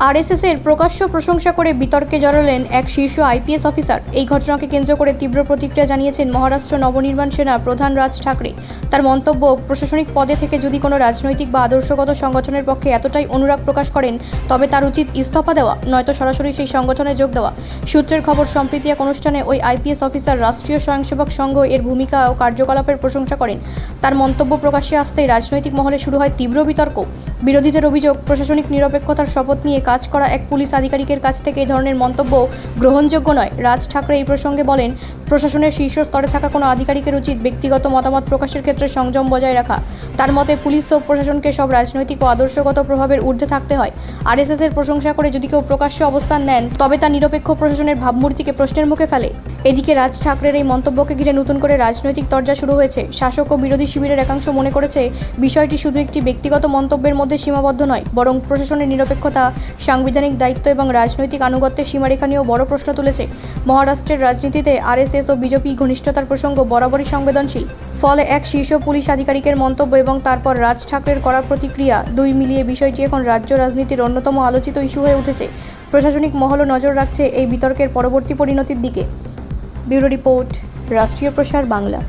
আরএসএসের প্রকাশ্য প্রশংসা করে বিতর্কে জড়ালেন এক শীর্ষ আইপিএস অফিসার। এই ঘটনাকে কেন্দ্র করে তীব্র প্রতিক্রিয়া জানিয়েছেন মহারাষ্ট্র নবনির্বাণ সেনা প্রধান রাজ ঠাকরে। তার মন্তব্য, প্রশাসনিক পদে থেকে যদি কোনো রাজনৈতিক বা আদর্শগত সংগঠনের পক্ষে এতটাই অনুরাগ প্রকাশ করেন তবে তার উচিত ইস্তফা দেওয়া, নয়তো সরাসরি সেই সংগঠনে যোগ দেওয়া। সূত্রের খবর, সম্প্রীতি এক অনুষ্ঠানে ওই আইপিএস অফিসার রাষ্ট্রীয় স্বয়ংসেবক সংঘ এর ভূমিকা ও কার্যকলাপের প্রশংসা করেন। তার মন্তব্য প্রকাশ্যে আসতেই রাজনৈতিক মহলে শুরু হয় তীব্র বিতর্ক। বিরোধীদের অভিযোগ, প্রশাসনিক নিরপেক্ষতার শপথ নিয়ে কাজ করা এক পুলিশ আধিকারিকের কাছ থেকে এই ধরনের মন্তব্য গ্রহণযোগ্য নয়। রাজ ঠাকরে এই প্রসঙ্গে বলেন, প্রশাসনের শীর্ষ স্তরে থাকা কোনো আধিকারিকের উচিত ব্যক্তিগত মতামত প্রকাশের ক্ষেত্রে সংযম বজায় রাখা। তার মতে, পুলিশ ও প্রশাসনকে সব রাজনৈতিক ও আদর্শগত প্রভাবের ঊর্ধ্বে থাকতে হয়। আরএসএস এর প্রশংসা করে যদি কেউ প্রকাশ্যে অবস্থান নেন তবে তা নিরপেক্ষ প্রশাসনের ভাবমূর্তিকে প্রশ্নের মুখে ফেলে। এদিকে রাজ ঠাকরের এই মন্তব্যকে ঘিরে নতুন করে রাজনৈতিক তরজা শুরু হয়েছে। শাসক ও বিরোধী শিবিরের একাংশ মনে করেছে, বিষয়টি শুধু একটি ব্যক্তিগত মন্তব্যের মধ্যে সীমাবদ্ধ নয়, বরং প্রশাসনের নিরপেক্ষতা, সাংবিধানিক দায়িত্ব এবং রাজনৈতিক আনুগত্যের সীমারেখা নিয়েও বড় প্রশ্ন তুলেছে। মহারাষ্ট্রের রাজনীতিতে আরএসএস ও বিজেপি ঘনিষ্ঠতার প্রসঙ্গ বরাবরই সংবেদনশীল। ফলে এক শীর্ষ পুলিশ আধিকারিকের মন্তব্য এবং তারপর রাজ ঠাকরের কড়া প্রতিক্রিয়া, দুই মিলিয়ে বিষয়টি এখন রাজ্য রাজনীতির অন্যতম আলোচিত ইস্যু হয়ে উঠেছে। প্রশাসনিক মহলও নজর রাখছে এই বিতর্কের পরবর্তী পরিণতির দিকে। ব্যুরো রিপোর্ট, রাষ্ট্রীয় প্রসার বাংলা।